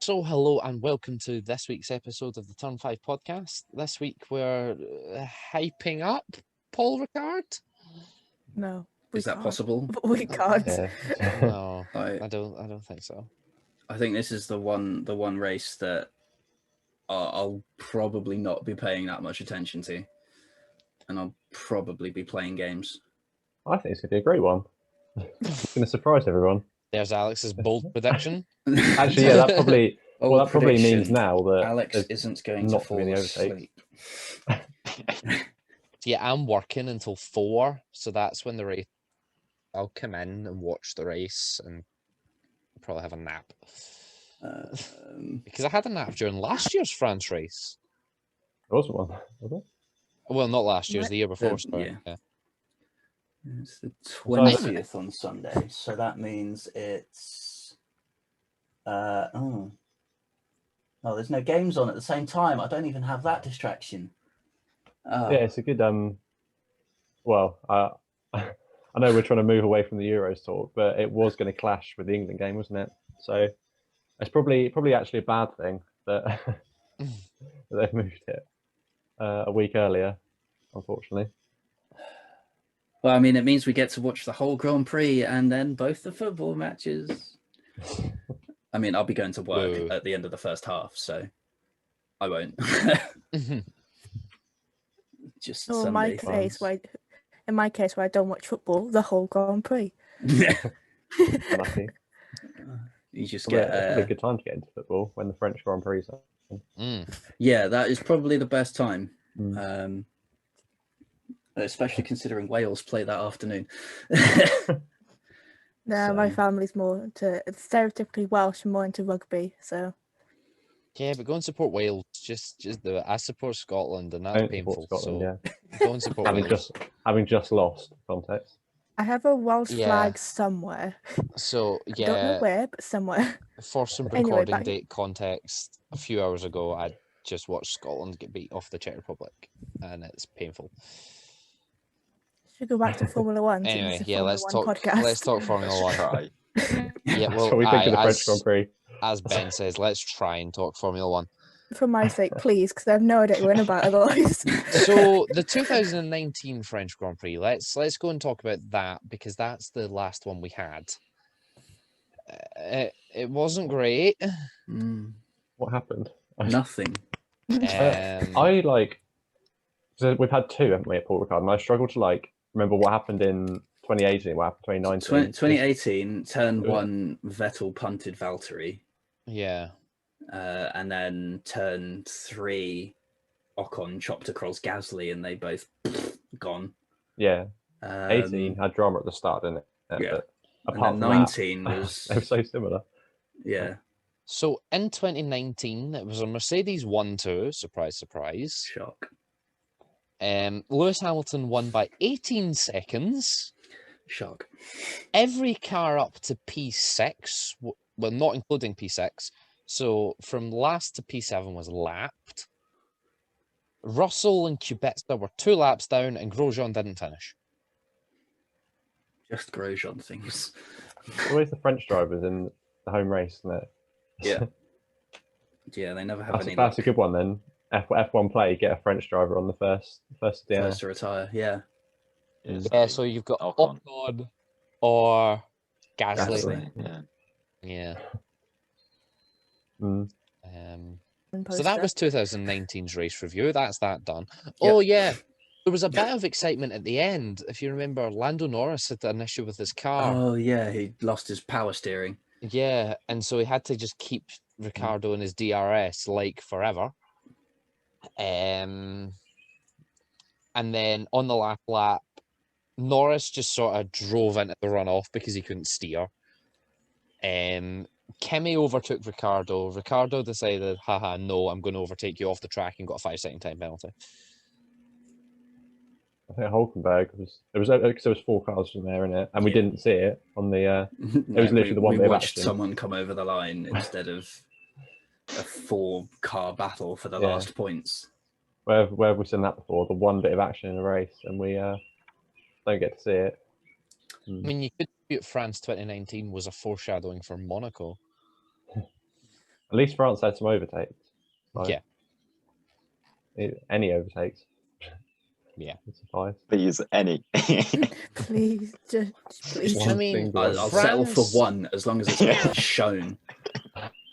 So, hello and welcome to this week's episode of the Turn 5 podcast. This week we're hyping up Paul Ricard. No, Is that possible? We can't. Yeah. No, I I don't think so. I think this is the one race that I'll probably not be paying that much attention to, and I'll probably be playing games. I think it's going to be a great one. It's going to surprise everyone. There's Alex's bold prediction. Actually, yeah, that probably Bold that probably means prediction, now that Alex there's isn't going to not fall going to be any overtakes. asleep. Yeah, I'm working until 4, so that's when the race. I'll come in and watch the race and probably have a nap. Because I had a nap during last year's France race. There wasn't one, was it? Well, not last year's, the year before. Yeah. Yeah. It's the 20th on Sunday, so that means it's oh, there's no games on at the same time. I don't even have that distraction. Yeah, it's a good. Well, I know we're trying to move away from the Euros talk, but it was going to clash with the England game, wasn't it? So it's probably actually a bad thing that, that they've moved it a week earlier, unfortunately. Well, I mean, it means we get to watch the whole Grand Prix and then both the football matches. I mean, I'll be going to work at the end of the first half, so I won't. Just Oh, Sunday in my case, where I don't watch football, the whole Grand Prix. Lucky. You just Probably, get it's probably a good time to get into football when the French Grand Prix are. Yeah, that is probably the best time. Mm. Especially considering Wales play that afternoon. No, my family's more into stereotypically Welsh and more into rugby. So Yeah, but go and support Wales. Just do it. I support Scotland, and that's Don't painful. support Scotland, so go and support Wales. having just lost context. I have a Welsh Yeah. flag somewhere. So I don't know yeah, where, but somewhere. for some Anyway, recording back- date context, a few hours ago, I just watched Scotland get beat off the Czech Republic, and it's painful. Should go back to Formula One. since Anyway, it's a yeah, Formula One podcast. let's talk Formula One. Yeah, That's well, what we think of the French as, Grand Prix. as Ben says, let's try and talk Formula One. For my sake, please, because I have no idea what you're about otherwise. So the 2019 French Grand Prix, let's go and talk about that because that's the last one we had. It wasn't great. What happened? Nothing. I like. So we've had two, haven't we, at Paul Ricard? And I struggle to remember what happened in 2018. What happened in 2019? 2018, turn 1, Vettel punted Valtteri. Yeah. And then turn 3, Ocon chopped across Gasly, and they both gone. Yeah. 18 had drama at the start, didn't it? Yeah. But And then 19 was. they were so similar. Yeah. So in 2019, it was a Mercedes 1-2. Surprise, surprise. Shock. Lewis Hamilton won by 18 seconds. Shock. Every car up to P6, well, not including P6. So from last to P7 was lapped. Russell and Kubica were 2 laps down, and Grosjean didn't finish. Just Grosjean things. Always the French drivers in the home race, isn't it? Yeah. Yeah, they never have any That's luck. a good one then. F1 play, get a French driver on the first First to retire, yeah. Yeah, so you've got Ocon or Gasly. Yeah. So that was 2019's race review. That's that done. Yep. Oh, yeah. There was a bit of excitement at the end. If you remember, Lando Norris had an issue with his car. Oh, yeah. He lost his power steering. Yeah. And so he had to just keep Ricciardo in his DRS forever. And then on the last lap, Norris just sort of drove into the runoff because he couldn't steer. Kimi overtook Ricciardo. Ricciardo decided, haha, no, I'm going to overtake you off the track, and got a 5-second time penalty. I think Hulkenberg was 4 cars from there, innit? And we didn't see it on the. It was literally the one we bit of watched action. someone come over the line instead of a 4-car battle for the last points. Where have we seen that before? The one bit of action in a race, and we don't get to see it. I mean, you could dispute France 2019 was a foreshadowing for Monaco. And At least France had some overtakes. Yeah. Any overtakes. Yeah. Would suffice. Please, any. Please, just please. I mean, I'll settle for France- one as long as it's Yeah. shown.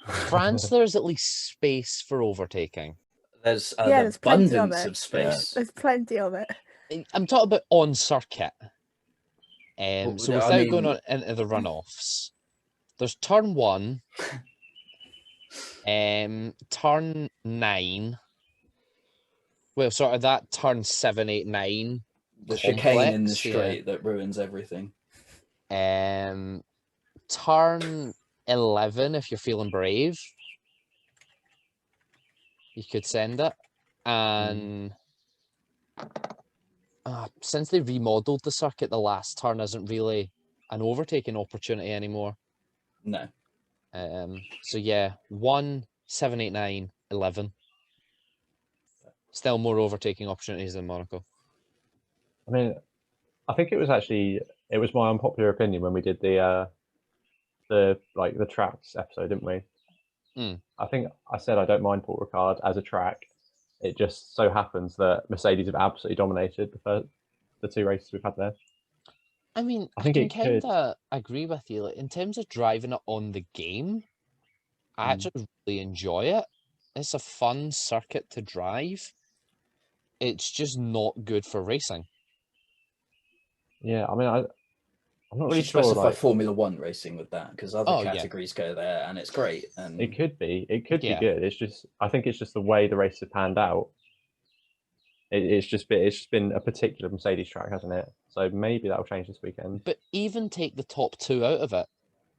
France, there's at least space for overtaking. There's an Yeah, there's plenty of abundance it. of space. There's plenty of it. I'm talking about on circuit. Well, So no, I without going mean- on into the runoffs, there's turn 1, turn 9. Well, sort of that turn 7, 8, 9. The chicane in the complex, straight that ruins everything. Turn 11 if you're feeling brave. You could send it. And since they remodeled the circuit, the last turn isn't really an overtaking opportunity anymore. No. So yeah, 1, 7, 8, 9, 11. Still more overtaking opportunities than Monaco. I mean, I think it was my unpopular opinion when we did the tracks episode, didn't we? I think I said I don't mind Paul Ricard as a track. It just so happens that Mercedes have absolutely dominated the 2 races we've had there. I mean, I I think can it kind could. of agree with you. Like, in terms of driving it on the game, I actually really enjoy it. It's a fun circuit to drive. It's just not good for racing. Yeah, I mean, I'm not We really should sure. specify Like, Formula One racing with that because other Oh, yeah. categories go there and it's great. And it could be Yeah. good. It's just, I think it's just the way the race has panned out. It's just been a particular Mercedes track, hasn't it? So maybe that'll change this weekend. But even take the top 2 out of it,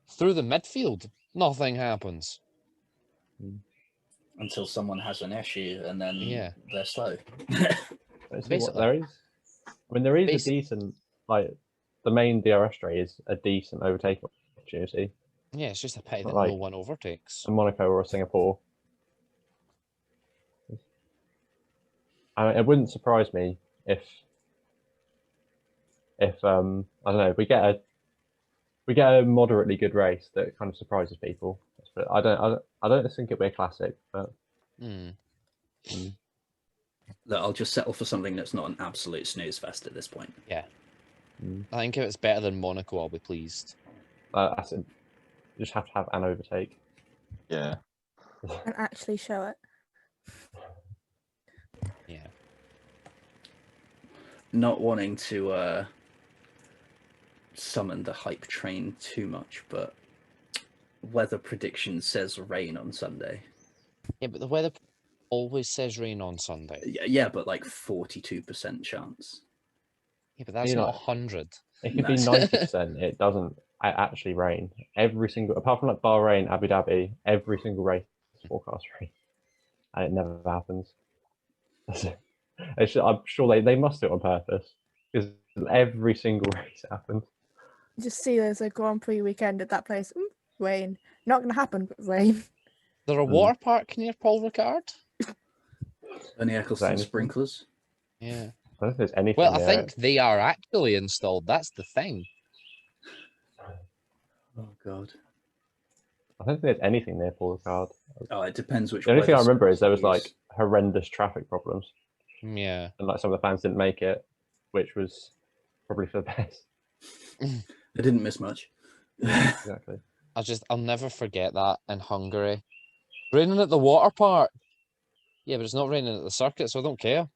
through the midfield, nothing happens. until someone has an issue and then Yeah. they're slow. Let's see what Basically. there is. I mean, there is Basi- a decent, like, the main DRS straight is a decent overtaking opportunity. Yeah, it's just a pity Not that no like- one overtakes. in Monaco or Singapore. It wouldn't surprise me if I don't know, we get a moderately good race that kind of surprises people. But I don't think it'll be a classic. But Look, I'll just settle for something that's not an absolute snooze fest at this point. Yeah. I think if it's better than Monaco, I'll be pleased. that's it. You just have to have an overtake. Yeah. And actually show it. Yeah. Not wanting to summon the hype train too much, but weather prediction says rain on Sunday. Yeah, but the weather always says rain on Sunday. Yeah, but like 42% chance. Yeah, but that's You know, not 100. It could No. be 90%. It doesn't actually rain. Every single, apart from like Bahrain, Abu Dhabi, every single race is forecast rain, and it never happens. I'm sure they must do it on purpose because every single race happens. Just see there's a Grand Prix weekend at that place. Rain. Not going to happen, but rain. There a water park near Paul Ricard? Any Eccleston anything? sprinklers? Yeah. I don't think there's anything. Well, I there. think they are actually installed. That's the thing. Oh god. I don't think there's anything near Paul Ricard. Oh, it depends which. The only thing I weather remember is there was you use. like horrendous traffic problems, Yeah. and like some of the fans didn't make it, which was probably for the best. I didn't miss much. Exactly. I'll never forget that in Hungary. Raining at the water park. Yeah, but it's not raining at the circuit, so I don't care.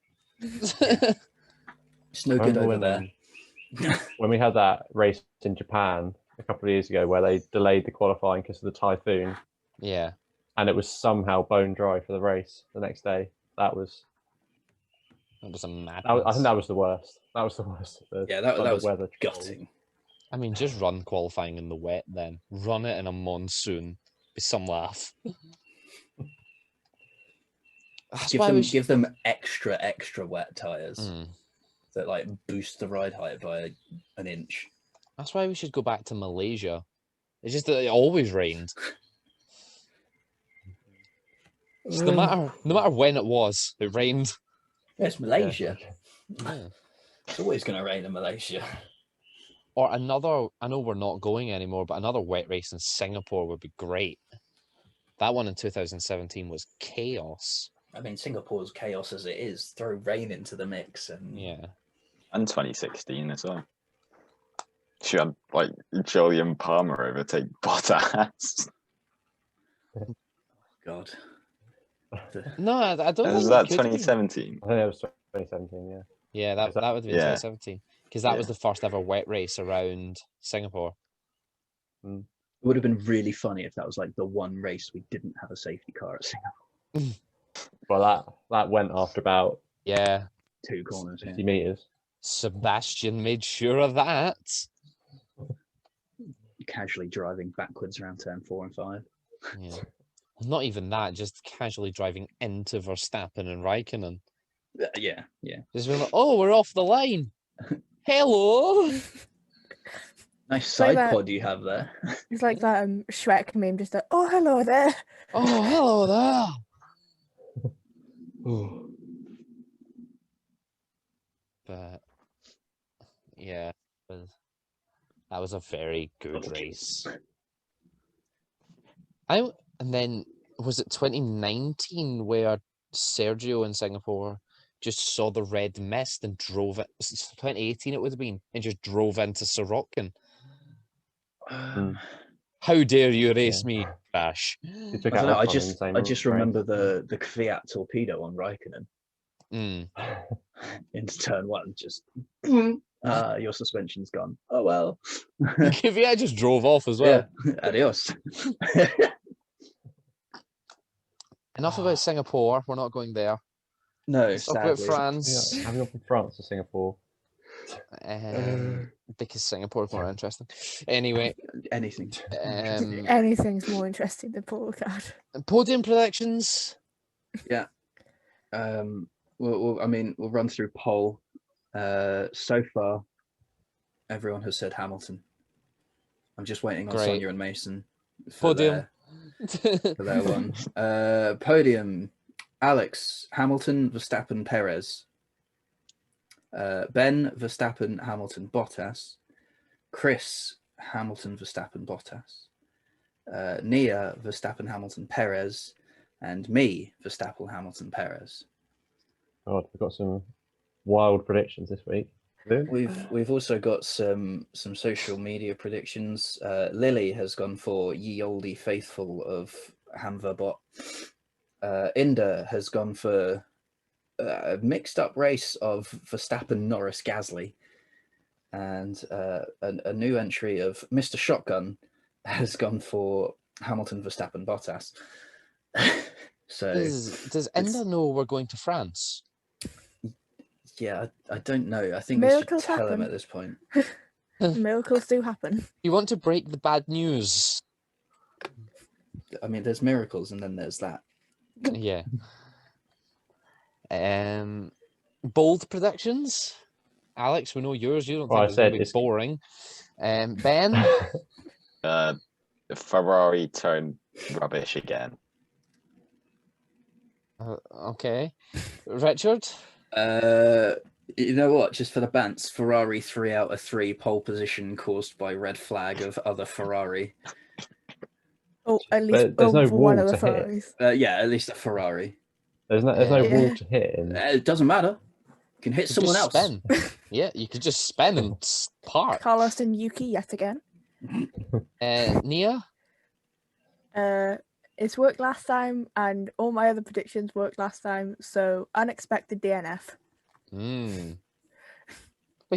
It's no good Remember over there. when we had that race in Japan a couple of years ago where they delayed the qualifying because of the typhoon, Yeah. and it was somehow bone dry for the race the next day. That was That was a madness. I think that was the worst. That was the worst. Yeah, that the was weather gutting. I mean, just run qualifying in the wet then. Run it in a monsoon. Be some laugh. That's why we should... Give them extra wet tires Mm. that like boost the ride height by an inch. That's why we should go back to Malaysia. It's just that it always rained. Just no matter when it was, it rained. It's Malaysia. Yeah. It's always going to rain in Malaysia. Or another, I know we're not going anymore, but another wet race in Singapore would be great. That one in 2017 was chaos. I mean, Singapore's chaos as it is. Throw rain into the mix, and Yeah. And 2016 as well. She had like Julian Palmer overtake Bottas. God. No, I don't Was think that it could be. 2017? I think that was 2017. Yeah. Yeah, that would have been Yeah. 2017 because that was Yeah. the first ever wet race around Singapore. It would have been really funny if that was like the one race we didn't have a safety car at Singapore. Well, that went after about Yeah, 2 corners. 50 meters. Sebastian made sure of that. Casually driving backwards around turn 4 and 5. Yeah. Not even that, just casually driving into Verstappen and Raikkonen. Yeah. Just being like, oh, we're off the line. Hello. Nice like side that. pod you have there. It's like that Shrek meme, just like, oh, hello there. Oh, hello there. But yeah, that was a very good race. And then was it 2019 where Sergio in Singapore just saw the red mist and drove it? 2018 it would have been, and just drove into Sorokin. How dare you race me, Crash? He took I don't out know, Ocon I just race. remember the Kvyat torpedo on Raikkonen Mm. into turn 1. Just your suspension's gone. Oh well. Kvyat just drove off as well. Yeah. Adios. Enough about Singapore. We're not going there. No, Let's talk about sadly. France. Yeah, have you gone from France to Singapore? Because Singapore is more interesting. Anyway, Anything. Anything's more interesting than Polo Card. Podium predictions. We'll run through poll. So far, everyone has said Hamilton. I'm just waiting on Great. Sonia and Mason for Podium. their one. Podium. Alex, Hamilton, Verstappen, Perez. Ben, Verstappen, Hamilton, Bottas. Chris, Hamilton, Verstappen, Bottas. Nia, Verstappen, Hamilton, Perez. And me, Verstappen, Hamilton, Perez. God, we've got some wild predictions this week. We've also got some social media predictions. Lily has gone for ye olde faithful of Hamverbot. Inda has gone for a mixed up race of Verstappen, Norris, Gasly, and a new entry of Mr. Shotgun has gone for Hamilton, Verstappen, Bottas. So does Enda know we're going to France? yeah, I don't know. I think Miracles we should tell him happen. at this point. Miracles do happen. You want to break the bad news? I mean, there's miracles, and then there's that. Yeah. Bold predictions. Alex, we know yours. You don't Well, think I it's going said to be it's- boring. Ben. Ferrari turned rubbish again. Okay. Richard. You know what? Just for the bants, Ferrari 3 out of 3 pole position caused by red flag of other Ferrari. Oh, at least There's no for one wall of the to hit. Ferraris. Yeah, at least a Ferrari. There's no Yeah. wall to hit in. It doesn't matter. You can hit You someone just else. Spin. Yeah, you could just spin and park. Carlos and Yuki yet again. Nia. It's worked last time, and all my other predictions worked last time. So unexpected DNF. Wait,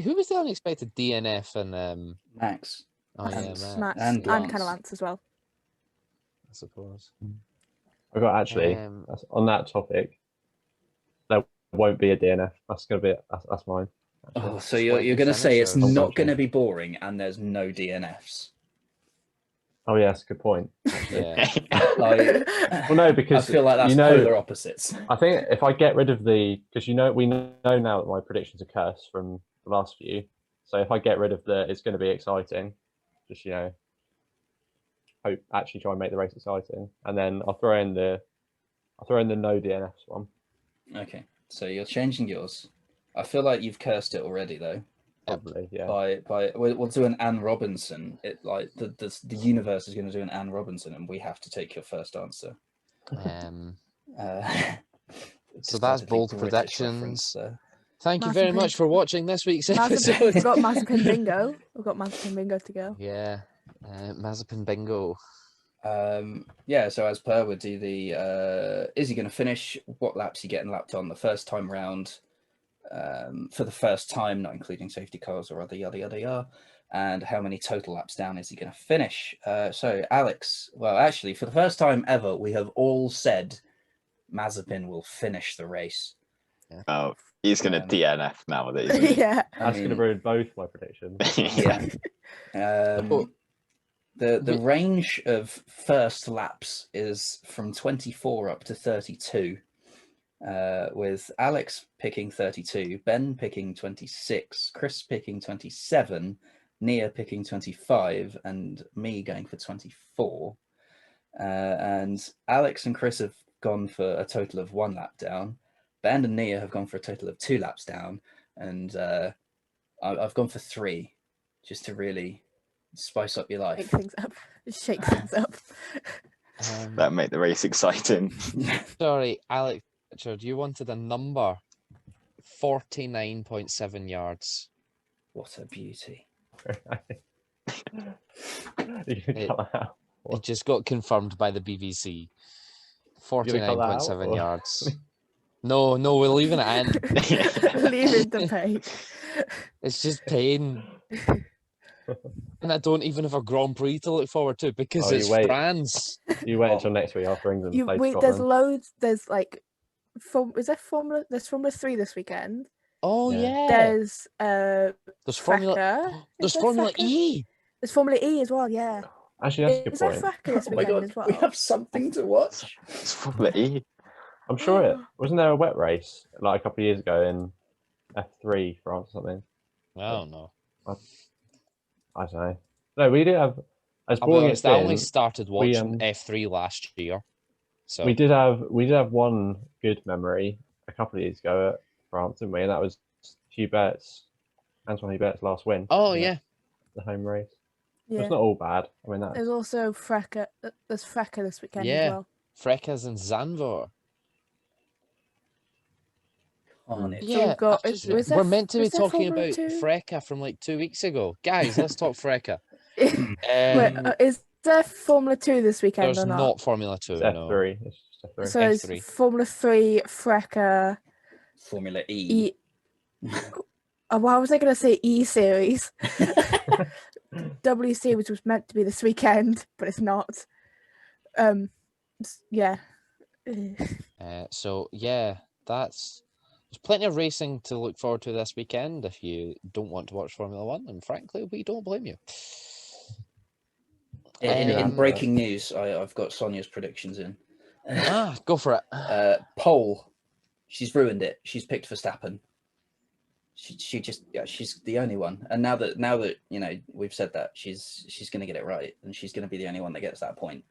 who was the unexpected DNF and Max. Oh yeah, Max. Max. And And Lance. kind of Lance as well. I suppose. I've got actually on that topic. There won't be a DNF. That's gonna be that's mine. Oh, so Just you're wait going to to say finish it's or- not going to be boring and there's no DNFs. Oh yeah, that's a good point. Yeah. Like, Well, no, I because feel like that's you know, polar opposites. I think if I get rid of because we know now that my predictions are cursed from the last few. So if I get rid of it's going to be exciting. Just hope actually try and make the race exciting, and then I'll throw in the no DNFs one. Okay, so you're changing yours. I feel like you've cursed it already, though. probably. Yeah. We'll do an Anne Robinson. It like the universe is going to do an Anne Robinson, and we have to take your first answer. So that's bold predictions. Thank you Mazepin very much for watching this week's We've episode. got Mazepin Bingo. We've got Mazepin Bingo to go. Yeah, Mazepin Bingo. So as per, we'll do the is he going to finish? What laps he getting lapped on the first time round? For the first time, not including safety cars or other yada yada yada. And how many total laps down is he going to finish? So Alex, well, actually, for the first time ever, we have all said Mazepin will finish the race. Yeah. Oh, he's going to DNF nowadays. Yeah. That's going to ruin both my predictions. Yeah. The range of first laps is from 24 up to 32, with Alex picking 32, Ben picking 26, Chris picking 27, Nia picking 25, and me going for 24. And Alex and Chris have gone for a total of 1 lap down. Ben and Nia have gone for a total of 2 laps down, and I've gone for 3, just to really spice up your life. Shake things up. That make the race exciting. Sorry, Alex Richard, you wanted a number. 49.7 yards. What a beauty. It just got confirmed by the BBC. 49.7 yards. No, we're leaving it in. Leaving the pain. It's just pain. And I don't even have a Grand Prix to look forward to because it's France. You wait until next week after England plays Scotland. There's loads. There's like, there's Formula 3 this weekend. Oh yeah. There's Formula. FRECA. There's Formula E. There's Formula E as well. Yeah. Actually, that's a good point. Is there FRECA this weekend as well? We have something to watch. It's Formula E. I'm sure it wasn't there a wet race like a couple of years ago in F3 France or something. I don't know. I don't know. No, we did have. As I'll be boring honest, as I been, only started watching F3 last year. So we did have one good memory a couple of years ago at France, didn't we? And that was Antoine Hubert's last win. Oh yeah, the home race. Yeah. It's not all bad. I mean, there's also FRECA. There's FRECA this weekend as well. FRECA's in Zandvoort. Yeah, we're meant to be talking about FRECA from like 2 weeks ago. Guys, let's talk FRECA. Wait, is there Formula 2 this weekend there's or not? not Formula 2, it's no. F3. It's just F3. So it's Formula 3, FRECA, Formula E. Why was I going to say E Series? W Series was meant to be this weekend, but it's not. Yeah. So yeah, there's plenty of racing to look forward to this weekend if you don't want to watch Formula 1, and frankly, we don't blame you. In breaking news, I've got Sonia's predictions in. Go for it. Pole, she's ruined it. She's picked Verstappen. She's the only one. And now that we've said that, she's going to get it right, and she's going to be the only one that gets that point.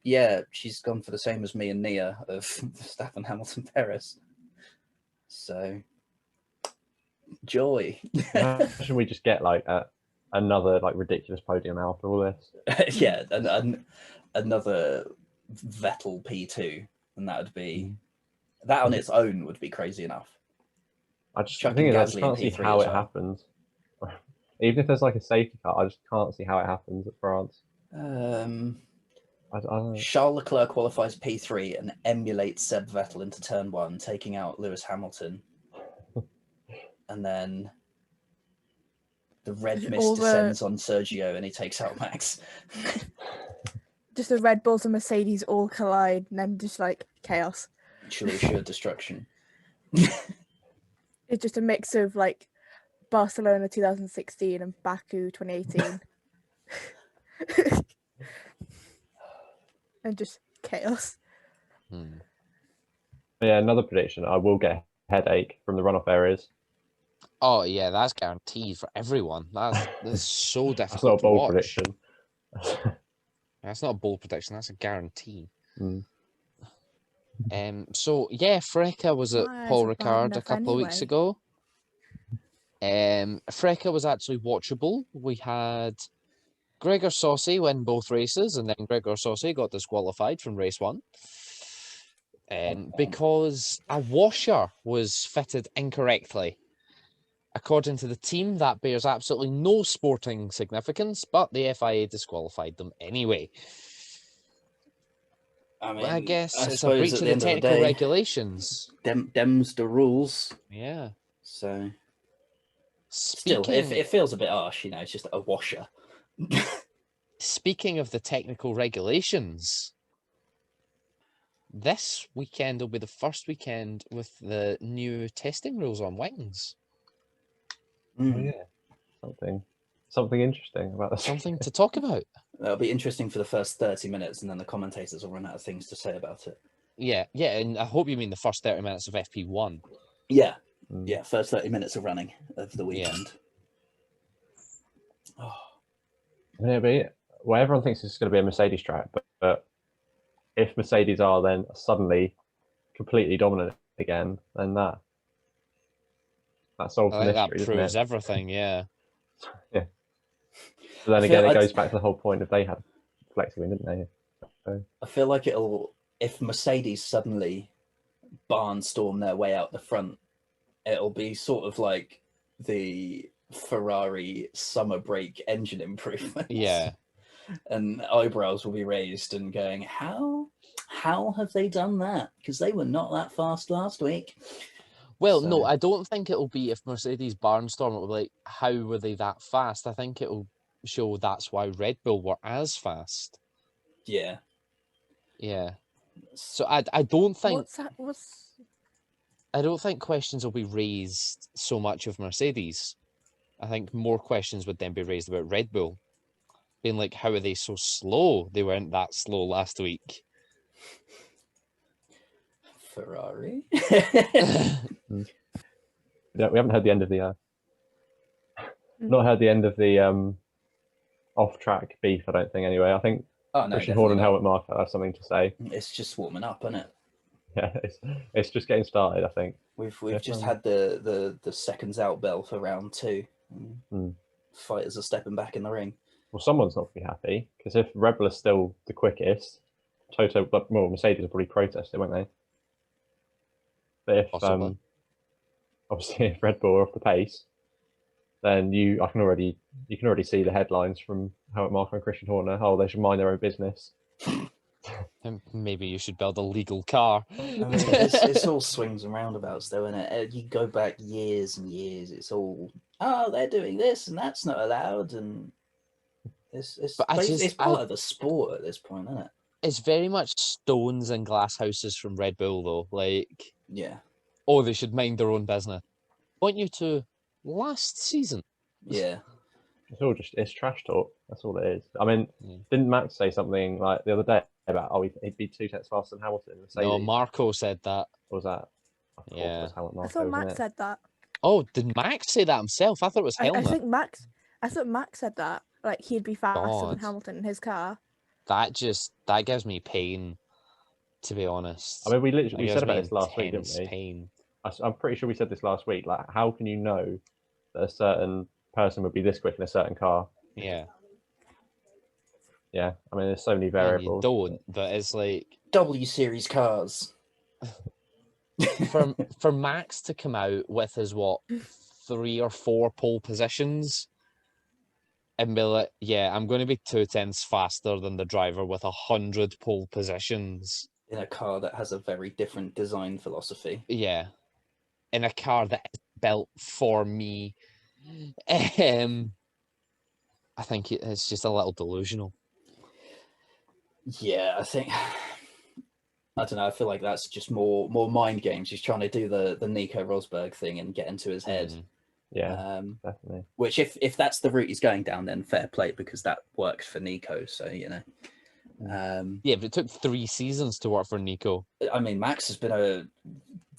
Yeah, she's gone for the same as me and Nia of Verstappen, Hamilton, Perez. So, joy. Should we just get like another like ridiculous podium after all this? Yeah, another Vettel P2, and that would be that on its own would be crazy enough. I can't see how it happens. Even if there's like a safety car, I just can't see how it happens at France. I don't know. Charles Leclerc qualifies P3 and emulates Seb Vettel into turn 1, taking out Lewis Hamilton. And then the red mist descends on Sergio and he takes out Max. Just the Red Bulls and Mercedes all collide and then just like chaos. Mutually assured destruction. It's just a mix of like Barcelona 2016 and Baku 2018. And just chaos. Yeah, another prediction. I will get a headache from the runoff areas. Oh yeah, that's guaranteed for everyone. That's so difficult. That's not a bold prediction. That's not a bold prediction. That's a guarantee. So yeah, FRECA was at My eyes Paul are bad Ricard a enough couple of weeks anyway. ago. FRECA was actually watchable. We had Gregor Saucy win both races, and then Gregor Saucy got disqualified from race 1. Because a washer was fitted incorrectly. According to the team, that bears absolutely no sporting significance, but the FIA disqualified them anyway. I mean, I guess I it's a suppose breach at of the the end of the technical day, regulations. Dem's the rules. Yeah. So still, Speaking, it feels a bit harsh, you know. It's just a washer. speaking of the technical regulations, this weekend will be the first weekend with the new testing rules on wings. Oh yeah, something interesting about this. Something to talk about. That'll be interesting for the first 30 minutes, and then the commentators will run out of things to say about it. Yeah, and I hope you mean the first 30 minutes of FP1. Yeah, first 30 minutes of running of the weekend. Yeah. Oh. Yeah, well, everyone thinks it's going to be a Mercedes track, but if Mercedes are then suddenly completely dominant again, then that solves the mystery, that doesn't proves it? everything, yeah. Yeah. But then again, it goes back to the whole point of they had flexing, didn't they? So. I feel like if Mercedes suddenly barnstorm their way out the front, it'll be sort of like the Ferrari summer break engine improvements. Yeah. And eyebrows will be raised and going, how have they done that? Because they were not that fast last week. Well, no, I don't think it'll be if Mercedes barnstorm, it'll be like, how were they that fast? I think it'll show that's why Red Bull were as fast. Yeah. Yeah. So I don't think What's I don't think questions will be raised so much of Mercedes. I think more questions would then be raised about Red Bull. Being like, how are they so slow? They weren't that slow last week. Ferrari. Yeah, we haven't heard the end of the not heard the end of the off-track beef, I don't think, anyway. I think Christian Horner and Helmut Marko have something to say. It's just warming up, isn't it? Yeah, it's just getting started, I think. We've just had the seconds out bell for round 2. Fighters are stepping back in the ring. Well, someone's not going to be happy, because if Red Bull is still the quickest, Mercedes will probably protest it, won't they? But if obviously if Red Bull are off the pace, then you can already see the headlines from Helmut Marko and Christian Horner. Oh, they should mind their own business. Maybe you should build a legal car. I mean, it's all swings and roundabouts, though, isn't it? You go back years and years. It's all, they're doing this and that's not allowed, and it's part of the sport at this point, isn't it? It's very much stones and glass houses from Red Bull, though. Like, yeah. Oh, they should mind their own business. Point you to last season. Yeah. It's trash talk. That's all it is. I mean, didn't Max say something like the other day about he'd be 2 tenths faster than Hamilton? No, Marco said that. What was that? I thought Max said that. Oh, did Max say that himself? I thought it was Helmut. I thought Max said that. Like he'd be faster than Hamilton in his car. That gives me pain, to be honest. I mean, we said about this last week, didn't we? Pain. I'm pretty sure we said this last week. Like, how can you know that a certain person would be this quick in a certain car? Yeah. Yeah, I mean, there's so many variables. You don't, but it's like W Series cars. for Max to come out with his 3 or 4 pole positions and be like, yeah, I'm going to be 2 tenths faster than the driver with 100 pole positions in a car that has a very different design philosophy. Yeah, in a car that is built for me. I think it's just a little delusional. Yeah, I don't know. I feel like that's just more mind games. He's trying to do the Nico Rosberg thing and get into his head. Yeah, definitely. Which, if that's the route he's going down, then fair play, because that worked for Nico. So yeah, but it took 3 seasons to work for Nico. I mean, Max has been a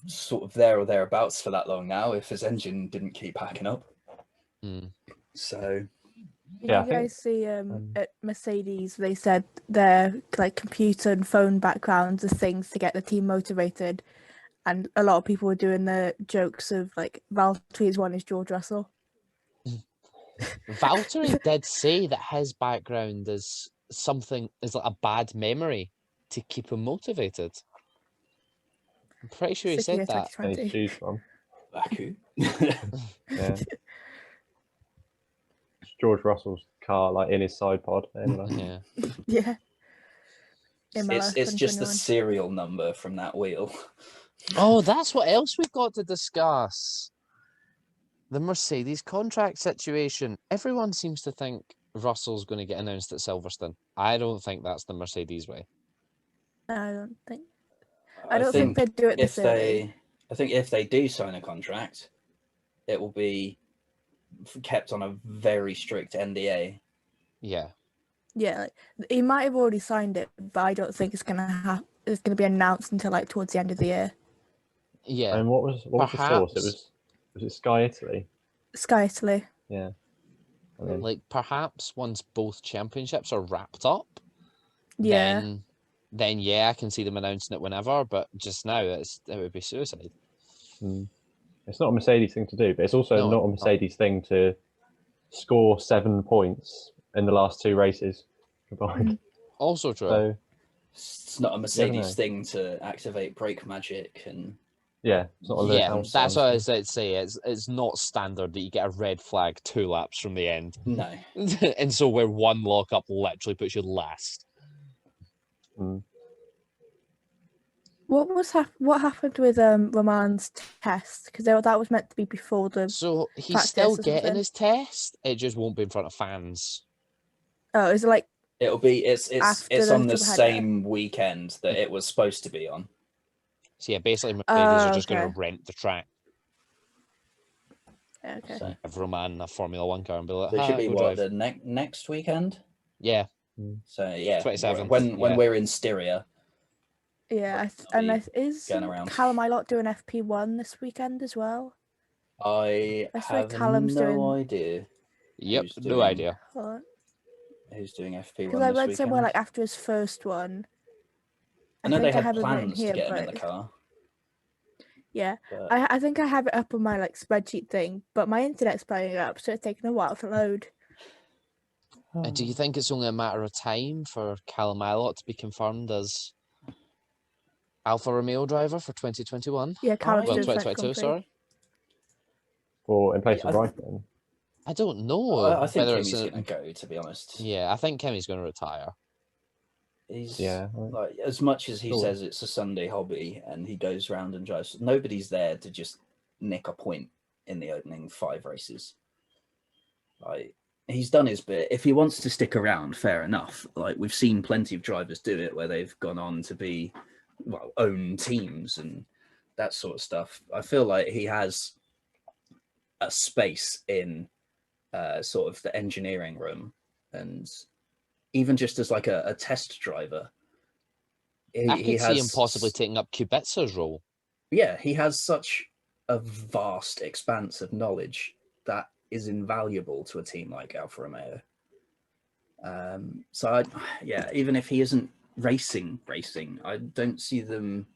sort of there or thereabouts for that long now. If his engine didn't keep hacking up, so Did Yeah, I you think- guys see at Mercedes they said their like computer and phone backgrounds are things to get the team motivated, and a lot of people were doing the jokes of like Valtteri's one is George Russell. Valtteri did say that his background is like a bad memory to keep him motivated. I'm pretty sure he Sick year said that. And 2020. he's choose from. Baku. Yeah. It's George Russell's car, like in his side pod. Anyway. Yeah. Yeah. MLS It's just the 2021. serial number from that wheel. Oh, that's what else we've got to discuss. The Mercedes contract situation. Everyone seems to think Russell's going to get announced at Silverstone. I don't think that's the Mercedes way. I don't think they'd do it this early. I think if they do sign a contract, it will be kept on a very strict NDA. Yeah. Yeah, like, he might have already signed it, but I don't think it's gonna be announced until like towards the end of the year. Yeah. And what was the source? Perhaps- Was it Sky Italy? Sky Italy. Yeah. And then, Like perhaps once both championships are wrapped up, Yeah. then yeah, I can see them announcing it whenever. But just now, it would be suicide. it's not a Mercedes thing to do, but it's also No, not a Mercedes thing to score 7 points in the last 2 races combined. Also true. So It's not a Mercedes know. thing to activate brake magic and yeah, it's not a Lewis Yeah, Hamilton that's what I thing. was going to say. It's not standard that you get a red flag 2 laps from the end, no. and so where one lockup literally puts you last. Mm. What happened with Roman's test? Because that was meant to be before the. So he's Practice still or getting something. his test. It just won't be in front of fans. Oh, is it like It'll be it's After on the double header. same weekend that it was supposed to be on. So yeah, basically Mercedes are just going okay. to rent the track, okay? So have Roman a Formula 1 car, and be like, it should be go what drive. the next weekend. Yeah, So yeah, 27th, when yeah. we're in Styria. Yeah, I'll be is going around. Callum Ilott doing FP1 this weekend as well? I I swear have Callum's no doing- idea yep, Who's no doing- idea. who's doing FP1 Because I this read weekend. somewhere like after his first one. I know they had have it written plans here, to get him in but- the car. Yeah, But I think I have it up on my like spreadsheet thing, but my internet's playing up, so it's taking a while to load. Do you think it's only a matter of time for Callum Ilott to be confirmed as Alfa Romeo driver for 2021? Yeah, Callum's Well, doing French 2022, Grand Prix. sorry. Or in place of I- Raikkonen? I don't know. I think whether Kimi's it's a- going to go. To be honest, Yeah, I think Kimi's going to retire. he's Yeah. like as much as he Cool. says it's a Sunday hobby and he goes round and drives. Nobody's there to just nick a point in the opening 5 races. Like he's done his bit. If he wants to stick around, fair enough. Like we've seen plenty of drivers do it where they've gone on to be own teams and that sort of stuff. I feel like he has a space in sort of the engineering room, and even just as like a test driver, I he could see him has possibly taking up Kubica's role. yeah, he has such a vast expanse of knowledge that is invaluable to a team like Alfa Romeo. So even if he isn't racing, I don't see them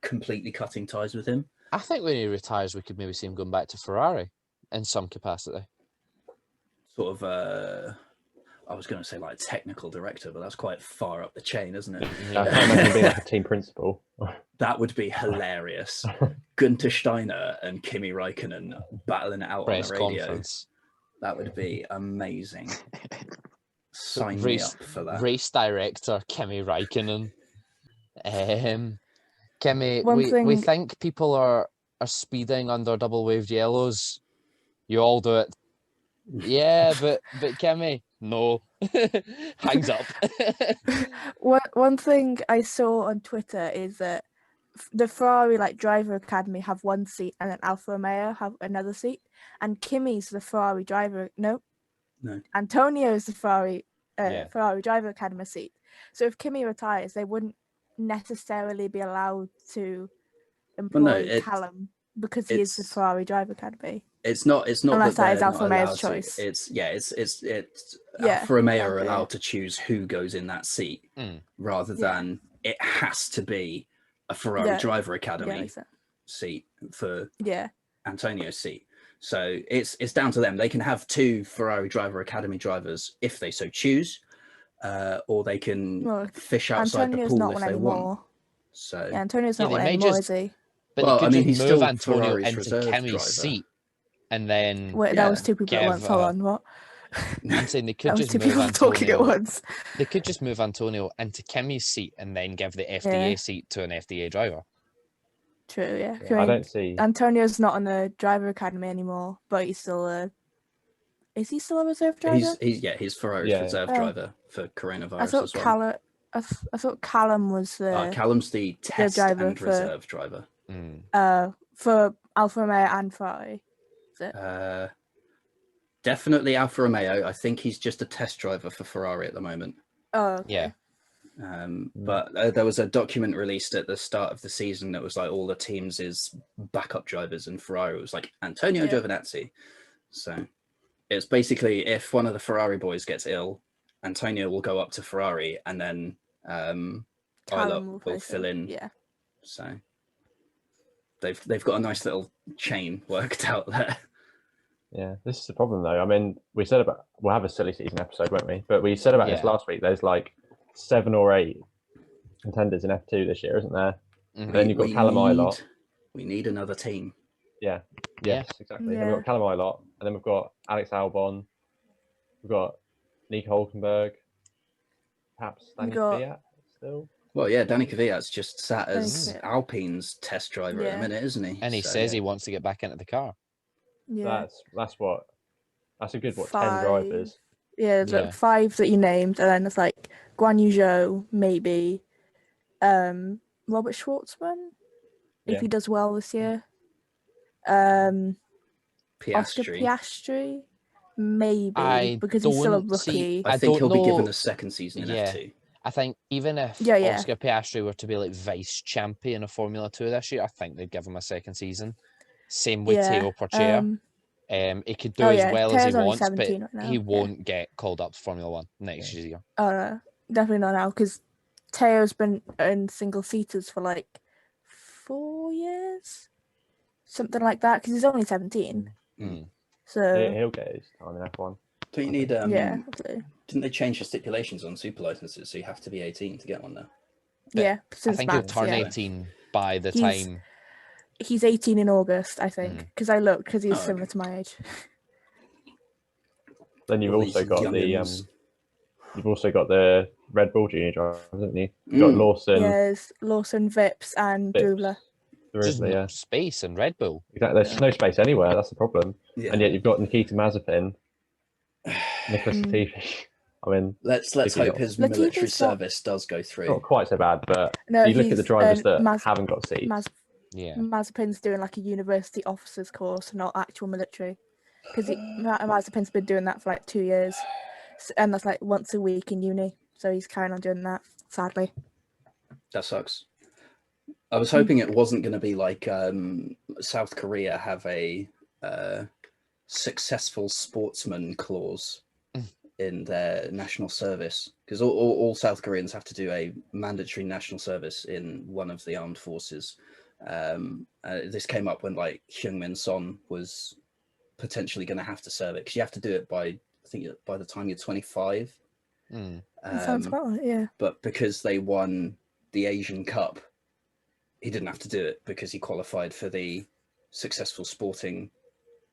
completely cutting ties with him. I think when he retires, we could maybe see him going back to Ferrari in some capacity. Sort of I was going to say like technical director, but that's quite far up the chain, isn't it? I can't imagine him being like a team principal. That would be hilarious. Gunther Steiner and Kimi Räikkönen battling it out Press on the radio. conference. That would be amazing. Sign me Race- up for that. Race director Kimi Räikkönen. Kimi, One we thing- think people are speeding under double waved yellows. You all do it. Yeah, but Kimi, no. Hangs up. One thing I saw on Twitter is that the Ferrari like driver academy have one seat and then Alfa Romeo have another seat, and Kimi's the Ferrari driver. No. Antonio's the Ferrari Yeah. Ferrari driver academy seat. So if Kimi retires, they wouldn't necessarily be allowed to employ it- Callum because he is the It's- Ferrari Driver Academy. It's not Unless that that is they're Alfa not Romeo's allowed choice. to. It's Yeah, Alfa Romeo are that'd be allowed it. to choose who goes in that seat rather Yeah. than it has to be a Ferrari Yeah, Driver Yeah, Academy makes sense. seat for Yeah, Antonio's seat. So it's down to them. They can have 2 Ferrari Driver Academy drivers if they so choose, or they can Well, fish outside Antonio's the not pool if one they anymore. want. So Yeah, Antonio's Yeah, not they one may anymore, just- is he? But Well, they could I mean, just he's move still Antonio Ferrari's into reserve Kimi's driver. seat, and then Wait, that was Yeah. 2 people at once. Give, Hold on, what? I'm saying they could That was just 2 move people talking at Antonio. once. They could just move Antonio into Kimi's seat and then give the FDA Yeah. seat to an FDA driver. True, yeah. Yeah, I don't see. Antonio's not on the Driver Academy anymore, but he's still a... Is he still a reserve driver? He's Ferrari's Yeah. reserve Oh. driver for I coronavirus thought as well. I thought Callum was the Callum's the test driver and for- reserve driver. for Alfa Romeo and Ferrari. Is it? Definitely Alfa Romeo. I think he's just a test driver for Ferrari at the moment. Oh, okay. Yeah. But there was a document released at the start of the season that was like all the teams' backup drivers, and Ferrari was like Antonio Yeah. Giovinazzi. So it's basically if one of the Ferrari boys gets ill, Antonio will go up to Ferrari, and then Callum Ilott will replace fill him. in. Yeah. So they've got a nice little chain worked out there. Yeah, this is the problem though. I mean, we said about we'll have a silly season episode, won't we? But we said about this Yeah. last week. There's like 7 or 8 contenders in F2 this year, isn't there? And then you've got Callum Ilott. We need another team. Yeah. Yeah. Yes, exactly. Yeah. And we've got Callum Ilott, and then we've got Alex Albon. We've got Nico Hülkenberg. Perhaps Danny got- Kvyat still. Well, yeah, Danny Kvyat's just sat as Danny Kvyat. Alpine's test driver at Yeah. the minute, isn't he? And he So, says he wants to get back into the car. Yeah. That's a good 10 5. drivers. Yeah, there's Yeah. like 5 that you named, and then there's like Guan Yu Zhou, maybe. Robert Schwartzman, if Yeah. he does well this year. Oscar Piastri. Piastri, maybe, I because he's still a don't see- rookie. I I think don't he'll be given know- a second season in Yeah. F2. I think even if Yeah. Oscar Piastri were to be like vice champion of Formula 2 this year, I think they'd give him a second season. Same with Yeah, Teo Porchia. He could do oh as yeah, well as he Teo's only wants, but 17 right now, he yeah. won't get called up to Formula 1 next year. Oh no, definitely not now, because Teo's been in single seaters for like 4 years, something like that, because he's only 17. Mm. So He'll get his time in F1. Don't you need? yeah, absolutely. Didn't they change the stipulations on super licenses so you have to be 18 to get one now? Yeah, I since think he'll Max, turn yeah. 18 by the He's- time. He's 18 in August, I think, because I looked, because he's Oh, similar okay. to my age. Then you've All also these got the Red Bull junior driver, haven't you? You've got Lawson, Yeah, there's Lawson, Vips, and Vips. Drubler. there There's is, no yeah. space in Red Bull. Exactly. There's no space anywhere. That's the problem. Yeah. And yet you've got Nikita Mazepin, Nicholas Mm. Latifi. I mean, Let's If you hope got- his Latifi's military not- service does go through. not quite so bad, but No, you look at the he's, drivers that Maz- haven't got seats. Yeah. Mazepin's doing like a university officers course, not actual military, because Mazepin's been doing that for like 2 years, and that's like once a week in uni. So he's carrying on doing that. Sadly, That sucks. I was hoping it wasn't going to be like South Korea have a successful sportsman clause in their national service, because all South Koreans have to do a mandatory national service in one of the armed forces. This came up when like Heung-min Son was potentially going to have to serve it, because you have to do it by, I think, by the time you're 25. Mm. that sounds about right. Yeah, But because they won the Asian Cup, he didn't have to do it because he qualified for the successful sporting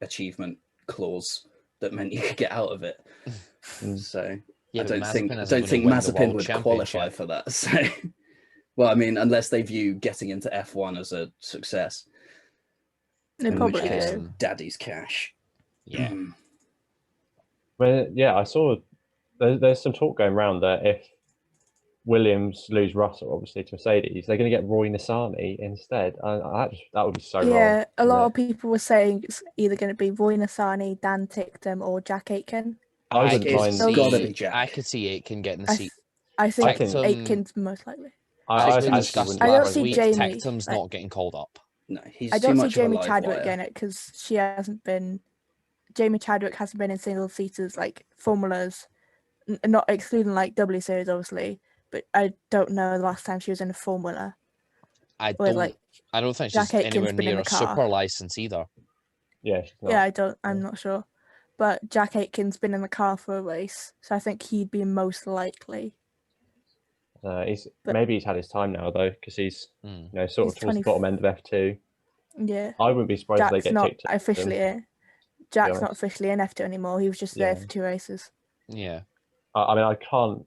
achievement clause that meant you could get out of it. So Yeah, I but don't think Mazepin isn't gonna win the Mazepin World would qualify Championship. for that. So, well, I mean, unless they view getting into F1 as a success, they in which probably case, do. daddy's cash. Yeah. Well, yeah, I saw there's some talk going around that if Williams lose Russell, obviously, to Mercedes, they're going to get Roy Nissany instead. That would be so wrong. Yeah, a lot of wouldn't people were saying it's either going to be Roy Nissany, Dan Ticktum, or Jack Aitken. I wouldn't It's mind. gotta be Jack. I could see Aitken getting the I, seat. I think think- Aitken's most likely. I As we actually discussed wouldn't I don't last mind see week, Jamie, Ticktum's like- not getting called up. No, he's I too don't see much of a Jamie live Chadwick wire. in it because Jamie Chadwick hasn't been in single seaters like formulas, not excluding like W series obviously, but I don't know the last time she was in a formula. I Where, don't. like, I don't think Jack she's Aitken's anywhere been in near the a car. super license either. Yeah, she's not. Yeah, I'm not sure. But Jack Aitken's been in the car for a race, so I think he'd be most likely. But- Maybe he's had his time now though, because he's Mm. sort He's of towards the 20 bottom end of F2. Yeah. I wouldn't be surprised if they Jack's get not kicked. officially in. Jack's not honest. officially in F2 anymore. He was just there Yeah. for 2 races. Yeah. I mean, I can't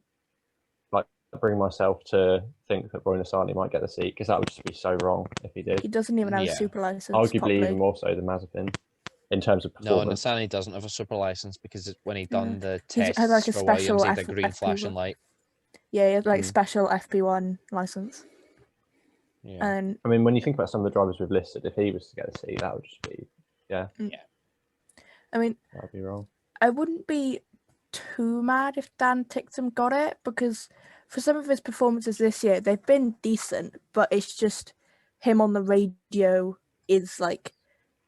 like bring myself to think that Roy Nissany might get the seat because that would just be so wrong if he did. He doesn't even have Yeah. a super license. Arguably properly. even more so than Mazepin in terms of No, performance. Nissany doesn't have a super license because when he done the He tests had, like, a for Williams, special he had a green FP1. flashing light. Yeah, he had like special FP1 license. Yeah. And I mean, when you think about some of the drivers we've listed, if he was to get the seat, that would just be I mean, that would be wrong. I wouldn't be too mad if Dan Ticktum got it because for some of his performances this year, they've been decent, but it's just him on the radio is like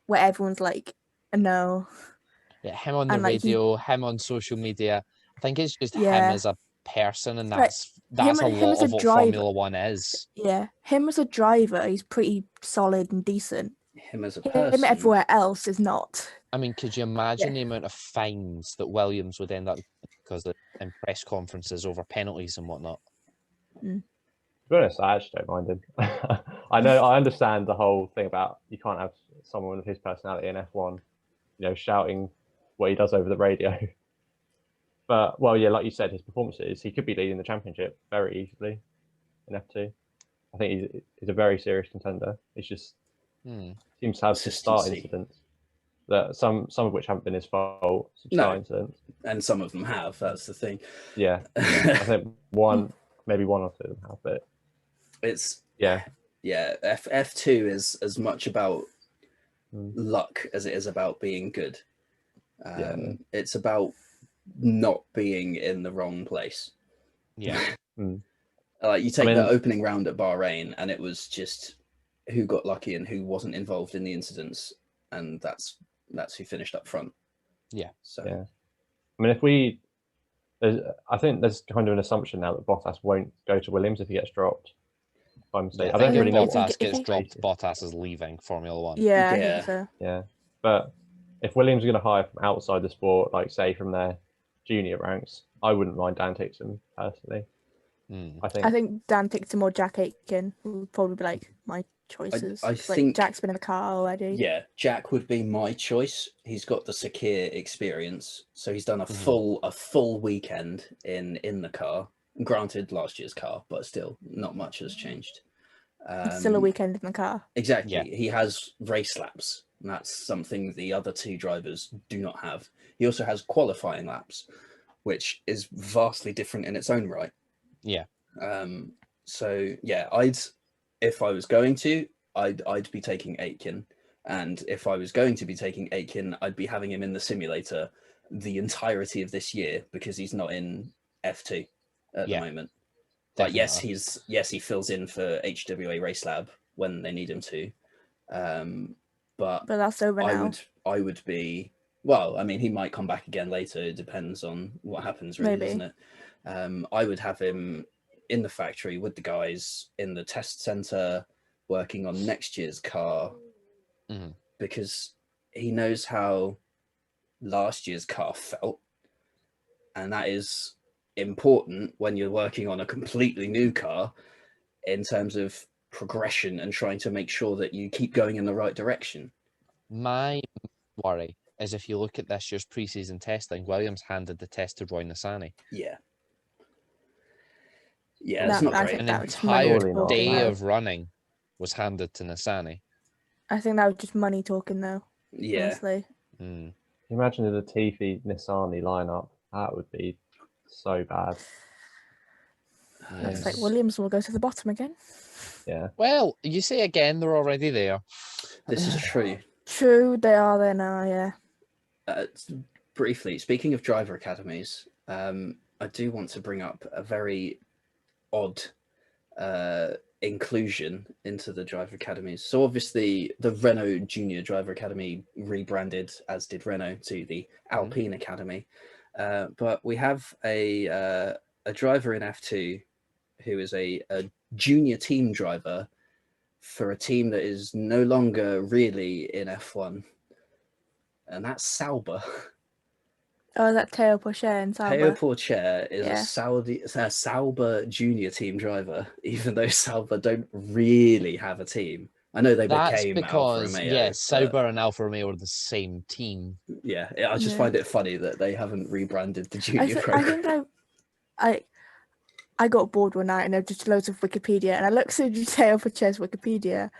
where everyone's like, no. Yeah, him on the And, like, radio, him on social media. I think it's just him Yeah. as a person, and Like, that's a him lot as a of what driver. Formula One is. Yeah, him as a driver, he's pretty solid and decent. Him as a Him person. everywhere else is not. I mean, could you imagine the amount of fines that Williams would end up because in press conferences over penalties and whatnot? To be honest, I actually don't mind him. I understand the whole thing about you can't have someone of his personality in F1, shouting what he does over the radio. But well, yeah, like you said, his performances, he could be leading the championship very easily in F2. I think he's a very serious contender. It's just seems to have start Consistency. incidents that some of which haven't been his fault. Start incidents, and some of them have. That's the thing. Yeah, I think maybe one or two of them have, but it's yeah. F2 is as much about luck as it is about being good. It's about not being in the wrong place. Yeah. Like you take the opening round at Bahrain, and it was just who got lucky and who wasn't involved in the incidents, and that's who finished up front. Yeah. So yeah, I mean, I think there's kind of an assumption now that Bottas won't go to Williams if he gets dropped. I think if Bottas gets dropped, Bottas is leaving Formula One. Yeah, I think so. Yeah, but if Williams are going to hire from outside the sport, like say from their junior ranks, I wouldn't mind Dan Ticktum personally. I think Dan Ticktum or Jack Aitken would probably be like my choices. I think Jack's been in the car already. Yeah, Jack would be my choice. He's got the Sakir experience, so he's done a full weekend in the car. Granted, last year's car, but still, not much has changed. Still a weekend in the car. Exactly. Yeah. He has race laps, and that's something the other two drivers do not have. He also has qualifying laps, which is vastly different in its own right. Yeah. So yeah, if I was going to, I'd be taking Aitken, and if I was going to be taking Aitken, I'd be having him in the simulator the entirety of this year because he's not in F2 at the moment. But yes, he fills in for HWA Race Lab when they need him to. But that's over now. I would be, well, I mean, he might come back again later. It depends on what happens, really, doesn't it? I would have him in the factory with the guys in the test center working on next year's car because he knows how last year's car felt, and that is important when you're working on a completely new car in terms of progression and trying to make sure that you keep going in the right direction. My worry is if you look at this year's preseason testing, Williams handed the test to Roy Nissany. Yeah, that's not great. An entire day of running was handed to Nissany. I think that was just money talking, though. Yeah. Honestly. Imagine the Latifi Nissany lineup. That would be so bad. Looks like Williams will go to the bottom again. Yeah. Well, you say again, they're already there. This is true. True, they are there now, yeah. Briefly, speaking of driver academies, I do want to bring up a very odd inclusion into the driver academies. So obviously the Renault Junior Driver Academy rebranded, as did Renault, to the Alpine Academy. But we have a driver in F2 who is a junior team driver for a team that is no longer really in F1, and that's Sauber. Oh, that Teo Porcher and Teo Sauber. Porcher is a Sauber junior team driver, even though Sauber don't really have a team. I know they That's became Alfa because, Romeo. yeah, but Sauber and Alfa Romeo are the same team. yeah, I just find it funny that they haven't rebranded the I junior program. think I got bored one night and there were just loads of Wikipedia, and I looked through Teo Porcher's Wikipedia,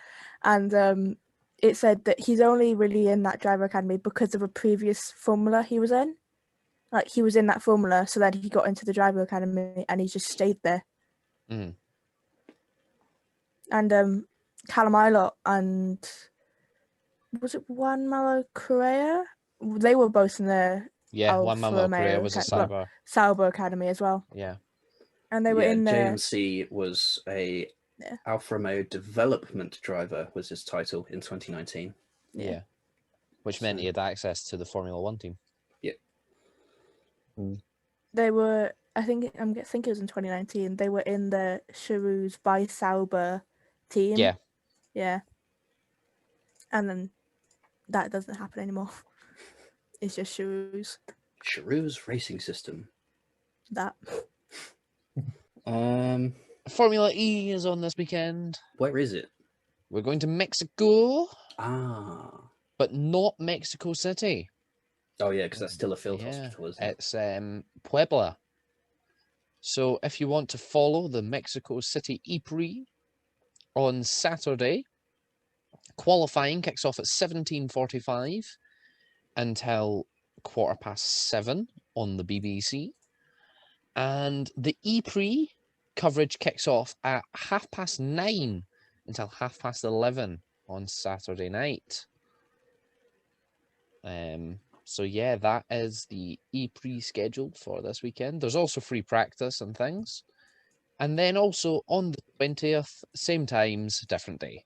and it said that he's only really in that driver academy because of a previous formula he was in. Like, he was in that formula, so then he got into the driver academy and he just stayed there. Mm. And Callum Ilott and was it Juan Malo Correa? They were both in the Juan Malo Correa was a Sauber academy as well. Yeah. And they were in the JMC was a Alfa Romeo development driver was his title in 2019. Yeah. Which meant he had access to the Formula One team. Yeah. They were, I think it was in 2019. They were in the Charouz by Sauber team. Yeah. Yeah. And then that doesn't happen anymore. It's just Charouz. Charouz racing system. That. Formula E is on this weekend. Where is it? We're going to Mexico. But not Mexico City. Oh yeah, because that's still a field hospital, isn't it? It's Puebla. So if you want to follow the Mexico City E-Prix on Saturday, qualifying kicks off at 17:45 until 7:15 on the BBC. And the E-Prix coverage kicks off at 9:30 until 11:30 on Saturday night. So yeah, that is the E-Prix scheduled for this weekend. There's also free practice and things. And then also on the 20th, same times, different day.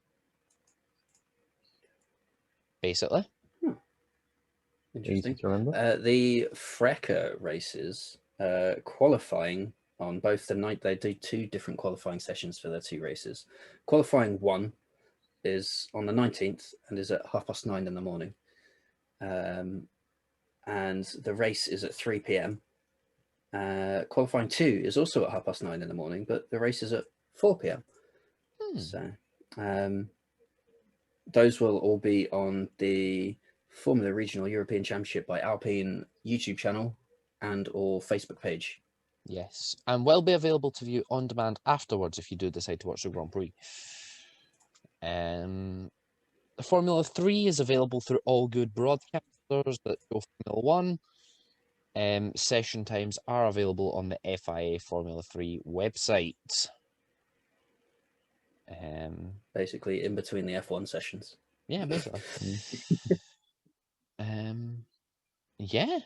Basically. Interesting. Easy to remember. The FRECA races, qualifying on both the night, they do two different qualifying sessions for their two races. Qualifying 1 is on the 19th and is at 9:30 in the morning. And the race is at 3 p.m. Qualifying 2 is also at 9:30 in the morning, but the race is at 4 p.m. So those will all be on the Formula Regional European Championship by Alpine YouTube channel and or Facebook page. Yes, and will be available to view on demand afterwards if you do decide to watch the Grand Prix. The Formula 3 is available through all good broadcasters that go Formula 1. Session times are available on the FIA Formula 3 website. Basically in between the F1 sessions. Yeah, basically. Yeah.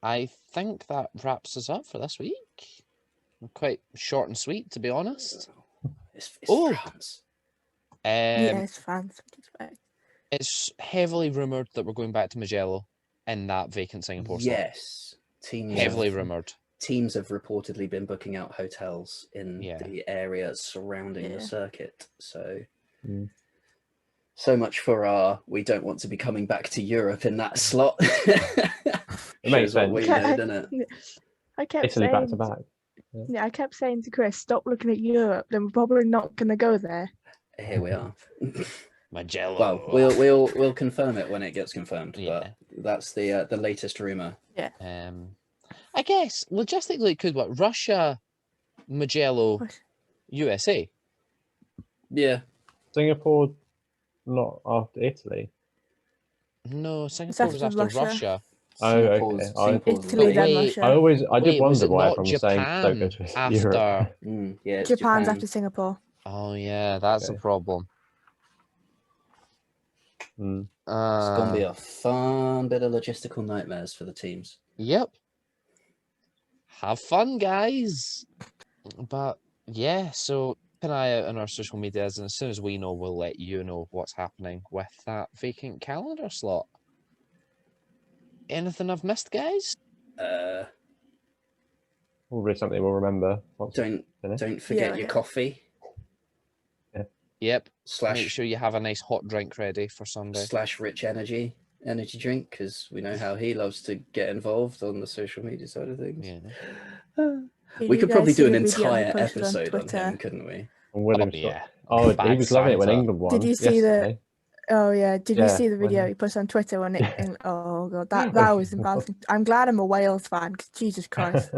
I think that wraps us up for this week. Quite short and sweet, to be honest. It's France. It's France. It's heavily rumoured that we're going back to Mugello in that vacant Singapore slot. Yes. Heavily rumoured. Teams have reportedly been booking out hotels in the area surrounding the circuit. So so much for we don't want to be coming back to Europe in that slot. It makes sense. We know, doesn't it? I kept Italy saying, back to back. I kept saying to Chris, stop looking at Europe, then we're probably not going to go there. Here we are. Mugello. Well, we'll confirm it when it gets confirmed. Yeah. But that's the latest rumor. Yeah. I guess logistically it could work. Russia, Mugello, USA. Yeah. Singapore, not after Italy. No, Singapore was after Russia. Oh, okay. Italy, then Russia. I did wonder why everyone was saying Japan don't go to after Europe. Yeah, it's Japan's Japan. after Singapore. Oh yeah, that's a problem. It's gonna be a fun bit of logistical nightmares for the teams. Yep. Have fun, guys. But yeah, so an eye out on our social medias, and as soon as we know, we'll let you know what's happening with that vacant calendar slot. Anything I've missed, guys? Probably something we'll remember. Don't forget your coffee. Yep. Slash, make sure you have a nice hot drink ready for Sunday. / Rich energy drink, because we know how he loves to get involved on the social media side of things. Yeah. We could probably do an entire episode on him, couldn't we? And William yeah. Oh, he was loving it when England won. Did you see yesterday. Oh yeah, did you see the video he posted on Twitter when it? Oh god, that was embarrassing. I'm glad I'm a Wales fan, because Jesus Christ,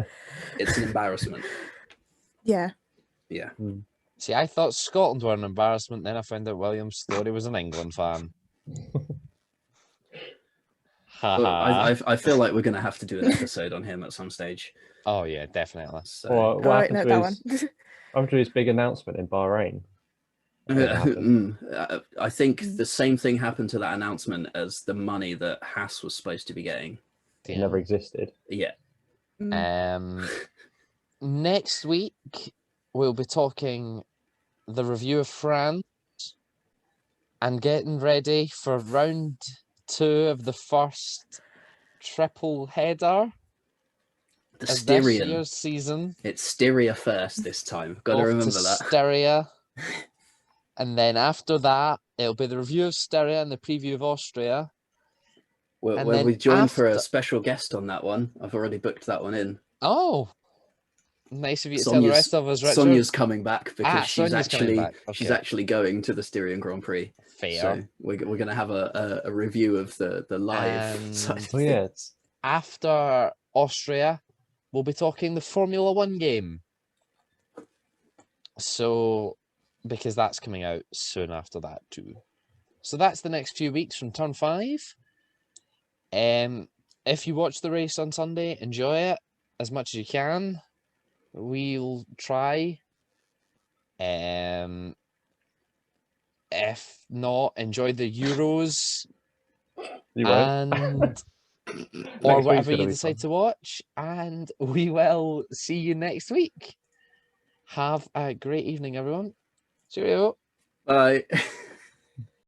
it's an embarrassment. Yeah. Yeah. See, I thought Scotland were an embarrassment. Then I found out Williams thought he was an England fan. I feel like we're going to have to do an episode on him at some stage. Oh yeah, definitely. So, what happened to after his big announcement in Bahrain? I think the same thing happened to that announcement as the money that Haas was supposed to be getting. It never existed. Yeah. Next week we'll be talking the review of France and getting ready for round 2 of the first triple header. The Styrian this year's season. It's Styria first this time. Got to remember that. Styria. And then after that, it'll be the review of Styria and the preview of Austria. Well, we joined for a special guest on that one. I've already booked that one in. Oh, nice of you to tell the rest of us, Richard. Sonia's coming back because she's Sonia's actually going to the Styrian Grand Prix. Fair. So we're going to have a review of the live side. Oh yeah. After Austria, we'll be talking the Formula 1 game. So, because that's coming out soon after that too. So that's the next few weeks from Turn 5. If you watch the race on Sunday, enjoy it as much as you can. We'll try. If not, enjoy the Euros. And or whatever you decide to watch. And we will see you next week. Have a great evening, everyone. Cheerio. Bye.